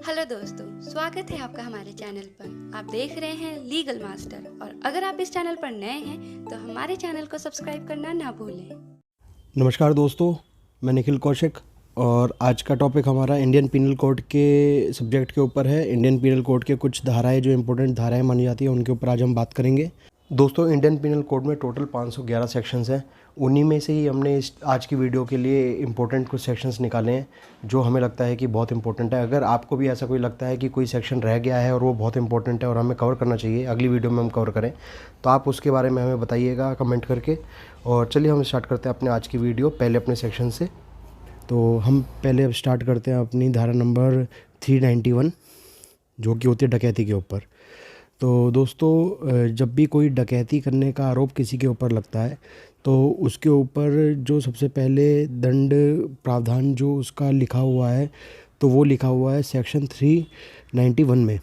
Hello दोस्तों, स्वागत है आपका हमारे चैनल पर। आप देख रहे हैं लीगल मास्टर और अगर आप इस चैनल पर नए हैं तो हमारे चैनल को सब्सक्राइब करना ना भूलें। नमस्कार दोस्तों, मैं निखिल कौशिक और आज का टॉपिक हमारा इंडियन पीनल कोड के सब्जेक्ट के ऊपर है। इंडियन पीनल कोड के कुछ धाराएं जो इम्पोर्टेंट धाराएं मानी जाती हैं उनके ऊपर आज हम बात करेंगे। दोस्तों, इंडियन पीनल कोड में टोटल 511 सेक्शंस हैं। उन्हीं में से ही हमने इस आज की वीडियो के लिए इम्पोर्टेंट कुछ सेक्शंस निकाले हैं जो हमें लगता है कि बहुत इंपॉर्टेंट है। अगर आपको भी ऐसा कोई लगता है कि कोई सेक्शन रह गया है और वो बहुत इंपॉर्टेंट है और हमें कवर करना चाहिए, अगली वीडियो में हम कवर करें, तो आप उसके बारे में हमें बताइएगा कमेंट करके। और चलिए हम स्टार्ट करते हैं अपने आज की वीडियो पहले अपने सेक्शन से। तो हम पहले अब स्टार्ट करते हैं अपनी धारा नंबर 391 जो कि होती है डकैती के ऊपर। तो दोस्तों, जब भी कोई डकैती करने का आरोप किसी के ऊपर लगता है तो उसके ऊपर जो सबसे पहले दंड प्रावधान जो उसका लिखा हुआ है तो वो लिखा हुआ है सेक्शन 391 में।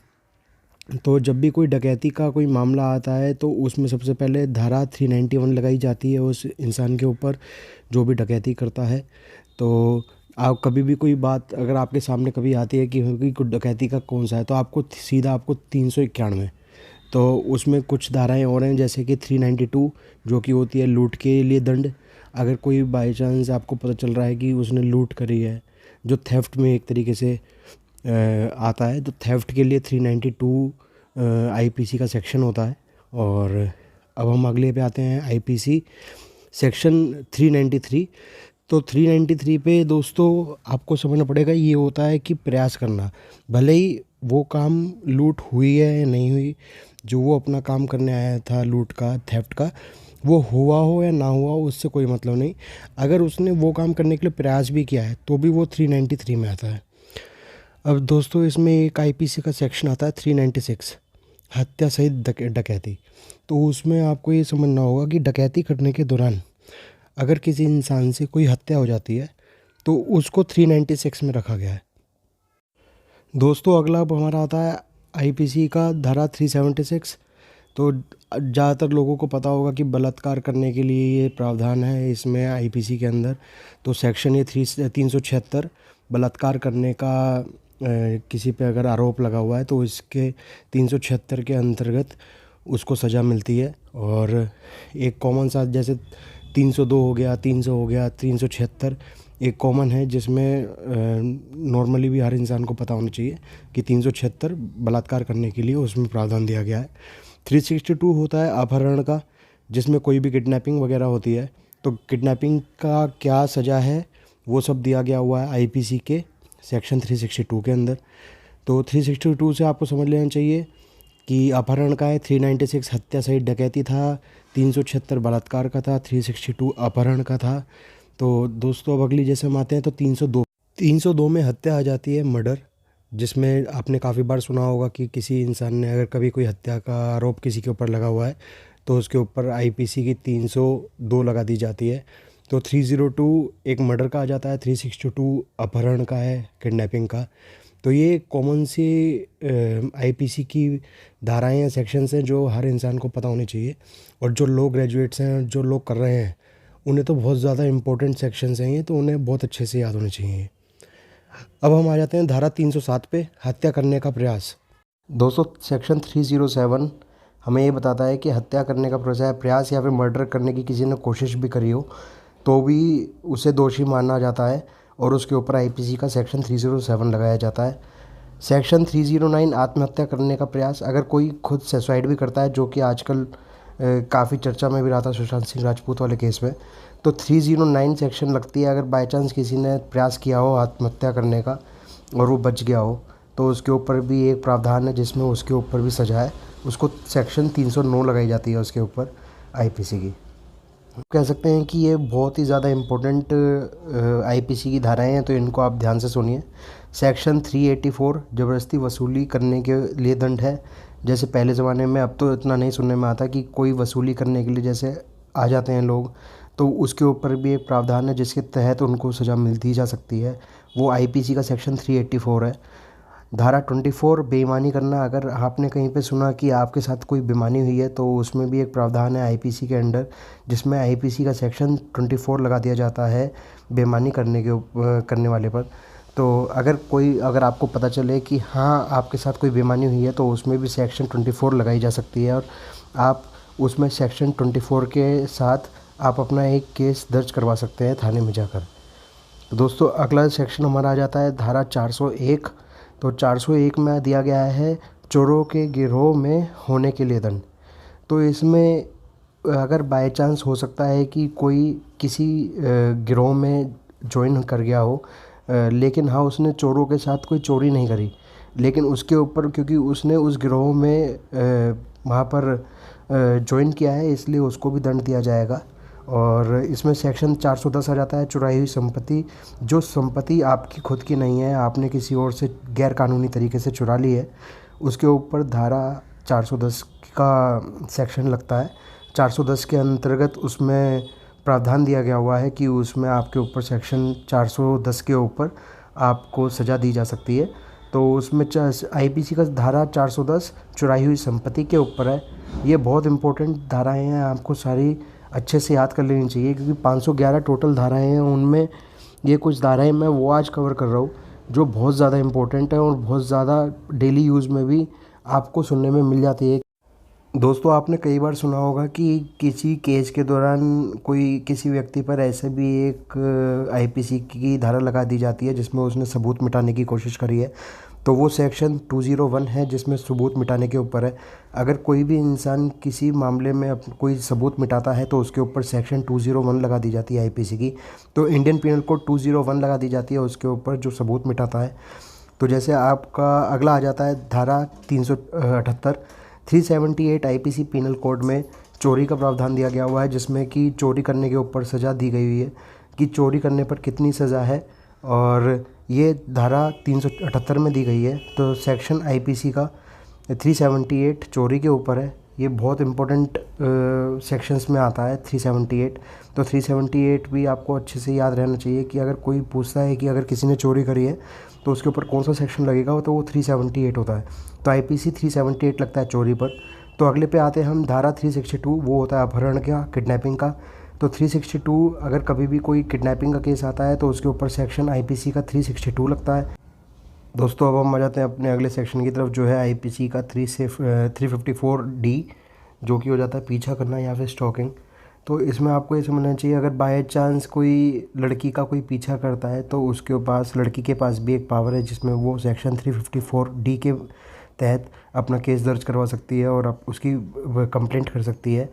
तो जब भी कोई डकैती का कोई मामला आता है तो उसमें सबसे पहले धारा 391 लगाई जाती है उस इंसान के ऊपर जो भी डकैती करता है। तो आप कभी भी कोई बात अगर आपके सामने कभी आती है कि कोई डकैती का कौन सा है तो आपको सीधा 391, तो उसमें कुछ धाराएं और हैं जैसे कि 392 जो कि होती है लूट के लिए दंड। अगर कोई बाई चांस आपको पता चल रहा है कि उसने लूट करी है, जो थेफ्ट में एक तरीके से आता है, तो थेफ्ट के लिए 392 आईपीसी का सेक्शन होता है। और अब हम अगले पे आते हैं आईपीसी सेक्शन 393। तो 393 पे दोस्तों आपको समझना पड़ेगा, ये होता है कि प्रयास करना, भले ही वो काम लूट हुई है या नहीं हुई, जो वो अपना काम करने आया था लूट का थेफ्ट का, वो हुआ हो या ना हुआ हो उससे कोई मतलब नहीं। अगर उसने वो काम करने के लिए प्रयास भी किया है तो भी वो 393 में आता है। अब दोस्तों इसमें एक आईपीसी का सेक्शन आता है 396 हत्या सहित डकैती। तो उसमें आपको ये समझना होगा कि डकैती करने के दौरान अगर किसी इंसान से कोई हत्या हो जाती है तो उसको 396 में रखा गया है। दोस्तों अगला अब हमारा आता है आईपीसी का धारा 376। तो ज़्यादातर लोगों को पता होगा कि बलात्कार करने के लिए ये प्रावधान है इसमें आईपीसी के अंदर। तो सेक्शन ये 376 बलात्कार करने का किसी पे अगर आरोप लगा हुआ है तो इसके 376 के अंतर्गत उसको सज़ा मिलती है। और एक कॉमन सा जैसे 302 हो गया, 300 हो गया, 376 एक कॉमन है जिसमें नॉर्मली भी हर इंसान को पता होना चाहिए कि 376 बलात्कार करने के लिए उसमें प्रावधान दिया गया है। 362 होता है अपहरण का, जिसमें कोई भी किडनैपिंग वगैरह होती है। तो किडनैपिंग का क्या सज़ा है वो सब दिया गया हुआ है आईपीसी के सेक्शन 362 के अंदर। तो 362 से आपको समझ लेना चाहिए कि अपहरण का है, 396 हत्या सहित डकैती था, 376 बलात्कार का था, 362 अपहरण का था। तो दोस्तों अब अगली जैसे हम आते हैं तो 302 में हत्या आ जाती है मर्डर, जिसमें आपने काफ़ी बार सुना होगा कि किसी इंसान ने अगर कभी कोई हत्या का आरोप किसी के ऊपर लगा हुआ है तो उसके ऊपर आईपीसी की 302 लगा दी जाती है। तो 302 एक मर्डर का आ जाता है, 362 अपहरण का है, किडनैपिंग का। तो ये कॉमन सी आईपीसी की धाराएं या सेक्शंस हैं जो हर इंसान को पता होनी चाहिए। और जो लोग ग्रेजुएट्स हैं, जो लोग कर रहे हैं, उन्हें तो बहुत ज़्यादा इंपॉर्टेंट सेक्शंस हैं ये, तो उन्हें बहुत अच्छे से याद होने चाहिए। अब हम आ जाते हैं धारा 307 पे, हत्या करने का प्रयास। दोस्तों सेक्शन 307 हमें ये बताता है कि हत्या करने का प्रयास या फिर मर्डर करने की किसी ने कोशिश भी करी हो तो भी उसे दोषी माना जाता है और उसके ऊपर आईपीसी का सेक्शन 307 लगाया जाता है। सेक्शन 309 आत्महत्या करने का प्रयास, अगर कोई खुद सुसाइड भी करता है, जो कि आजकल काफ़ी चर्चा में भी रहा था सुशांत सिंह राजपूत वाले केस में, तो 309 सेक्शन लगती है। अगर बाई चांस किसी ने प्रयास किया हो आत्महत्या करने का और वो बच गया हो तो उसके ऊपर भी एक प्रावधान है जिसमें उसके ऊपर भी सजा है, उसको सेक्शन 309 लगाई जाती है उसके ऊपर आईपीसी की। कह सकते हैं कि ये बहुत ही ज़्यादा इम्पोर्टेंट आईपीसी की धाराएं हैं, तो इनको आप ध्यान से सुनिए। सेक्शन 384 ज़बरदस्ती वसूली करने के लिए दंड है। जैसे पहले ज़माने में, अब तो इतना नहीं सुनने में आता, कि कोई वसूली करने के लिए जैसे आ जाते हैं लोग तो उसके ऊपर भी एक प्रावधान है जिसके तहत उनको सज़ा मिलती जा सकती है। वो आईपीसी का सेक्शन 384 है। धारा 24 बेईमानी करना, अगर आपने कहीं पे सुना कि आपके साथ कोई बेईमानी हुई है तो उसमें भी एक प्रावधान है आईपीसी के अंडर, जिसमें आईपीसी का सेक्शन 24 लगा दिया जाता है बेईमानी करने वाले पर। तो अगर आपको पता चले कि हाँ आपके साथ कोई बेईमानी हुई है तो उसमें भी सेक्शन 24 लगाई जा सकती है और आप उसमें सेक्शन 24 के साथ आप अपना एक केस दर्ज करवा सकते हैं थाने में जाकर। तो दोस्तों अगला सेक्शन हमारा आ जाता है धारा 401। तो 401 में दिया गया है चोरों के गिरोह में होने के लिए दंड। तो इसमें अगर बाय चांस हो सकता है कि कोई किसी गिरोह में ज्वाइन कर गया हो, लेकिन हाँ उसने चोरों के साथ कोई चोरी नहीं करी, लेकिन उसके ऊपर क्योंकि उसने उस गिरोह में वहाँ पर ज्वाइन किया है इसलिए उसको भी दंड दिया जाएगा। और इसमें सेक्शन 410 आ जाता है चुराई हुई संपत्ति। जो संपत्ति आपकी खुद की नहीं है, आपने किसी और से गैर कानूनी तरीके से चुरा ली है, उसके ऊपर धारा 410 का सेक्शन लगता है। 410 के अंतर्गत उसमें प्रावधान दिया गया हुआ है कि उसमें आपके ऊपर सेक्शन 410 के ऊपर आपको सज़ा दी जा सकती है। तो उसमें आईपीसी का धारा 410 चुराई हुई संपत्ति के ऊपर है। ये बहुत इंपॉर्टेंट धाराएं हैं, आपको सारी अच्छे से याद कर लेनी चाहिए क्योंकि 511 टोटल धाराएं हैं। उनमें ये कुछ धाराएं मैं वो आज कवर कर रहा हूँ जो बहुत ज़्यादा इंपॉर्टेंट है और बहुत ज़्यादा डेली यूज़ में भी आपको सुनने में मिल जाती है। दोस्तों आपने कई बार सुना होगा कि किसी केस के दौरान कोई किसी व्यक्ति पर ऐसे भी एक आईपीसी की धारा लगा दी जाती है जिसमें उसने सबूत मिटाने की कोशिश करी है। तो वो सेक्शन 201 है जिसमें सबूत मिटाने के ऊपर है। अगर कोई भी इंसान किसी मामले में कोई सबूत मिटाता है तो उसके ऊपर सेक्शन 201 लगा दी जाती है आईपीसी की। तो इंडियन पीनल कोड 201 लगा दी जाती है उसके ऊपर जो सबूत मिटाता है। तो जैसे आपका अगला आ जाता है धारा 378। 378 आईपीसी पीनल कोड में चोरी का प्रावधान दिया गया हुआ है जिसमें कि चोरी करने के ऊपर सज़ा दी गई हुई है कि चोरी करने पर कितनी सज़ा है, और ये धारा 378 में दी गई है। तो सेक्शन आईपीसी का 378 चोरी के ऊपर है। ये बहुत इंपॉर्टेंट सेक्शंस में आता है 378। तो 378 भी आपको अच्छे से याद रहना चाहिए कि अगर कोई पूछता है कि अगर किसी ने चोरी करी है तो उसके ऊपर कौन सा सेक्शन लगेगा, तो वो 378 होता है। तो आईपीसी 378 लगता है चोरी पर। तो अगले पे आते हैं हम धारा 362, वो होता है अपहरण का, किडनैपिंग का। तो 362 अगर कभी भी कोई किडनैपिंग का केस आता है तो उसके ऊपर सेक्शन आईपीसी का 362 लगता है। दोस्तों अब हम आ जाते हैं अपने अगले सेक्शन की तरफ जो है आईपीसी का 354D, जो कि हो जाता है पीछा करना या फिर स्टॉकिंग। तो इसमें आपको ये समझना चाहिए अगर बाय चांस कोई लड़की का कोई पीछा करता है तो उसके पास, लड़की के पास भी एक पावर है जिसमें वो सेक्शन 354D के तहत अपना केस दर्ज करवा सकती है और उसकी कंप्लेंट कर सकती है।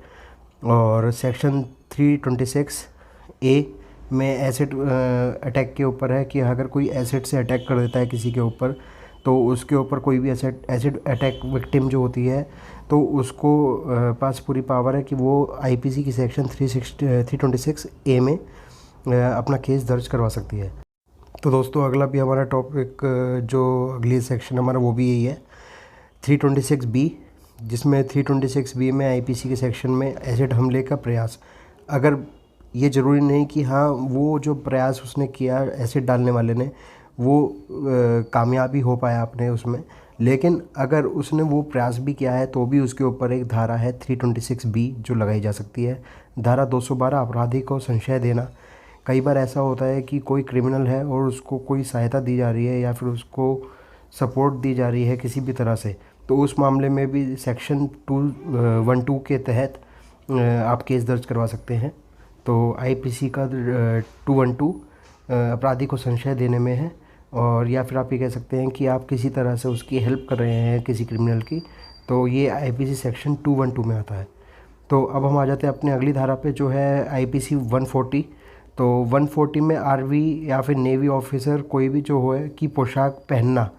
और सेक्शन 326A में एसिड अटैक के ऊपर है कि अगर कोई एसिड से अटैक कर देता है किसी के ऊपर तो उसके ऊपर कोई भी एसिड अटैक विक्टिम जो होती है तो उसको पास पूरी पावर है कि वो आईपीसी की सेक्शन 326A में अपना केस दर्ज करवा सकती है। तो दोस्तों अगला भी हमारा टॉपिक जो अगली सेक्शन हमारा वो भी यही है 326B, जिसमें 326B में आईपीसी के सेक्शन में एसिड हमले का प्रयास। अगर ये ज़रूरी नहीं कि हाँ वो जो प्रयास उसने किया एसिड डालने वाले ने वो कामयाबी हो पाया अपने उसमें, लेकिन अगर उसने वो प्रयास भी किया है तो भी उसके ऊपर एक धारा है 326B जो लगाई जा सकती है। धारा 212 अपराधी को संशय देना। कई बार ऐसा होता है कि कोई क्रिमिनल है और उसको कोई सहायता दी जा रही है या फिर उसको सपोर्ट दी जा रही है किसी भी तरह से, तो उस मामले में भी सेक्शन 212 के तहत आप केस दर्ज करवा सकते हैं। तो आईपीसी का 212 अपराधी को संशय देने में है, और या फिर आप ये कह सकते हैं कि आप किसी तरह से उसकी हेल्प कर रहे हैं किसी क्रिमिनल की, तो ये आईपीसी सेक्शन 212 में आता है। तो अब हम आ जाते हैं अपने अगली धारा पे जो है आईपीसी 140। तो 140 में आर्मी या फिर नेवी ऑफिसर कोई भी जो है कि पोशाक पहनना,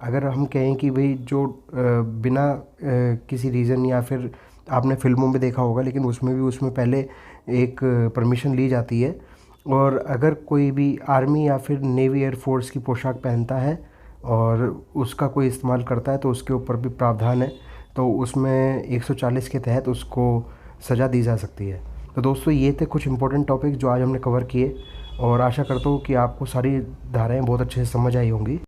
अगर हम कहें कि भाई जो बिना किसी रीज़न या फिर आपने फिल्मों में देखा होगा लेकिन उसमें पहले एक परमिशन ली जाती है, और अगर कोई भी आर्मी या फिर नेवी एयरफोर्स की पोशाक पहनता है और उसका कोई इस्तेमाल करता है तो उसके ऊपर भी प्रावधान है। तो उसमें 140 के तहत उसको सज़ा दी जा सकती है। तो दोस्तों ये थे कुछ इंपॉर्टेंट टॉपिक जो आज हमने कवर किए, और आशा करता हूँ कि आपको सारी धाराएं बहुत अच्छे से समझ आई होंगी।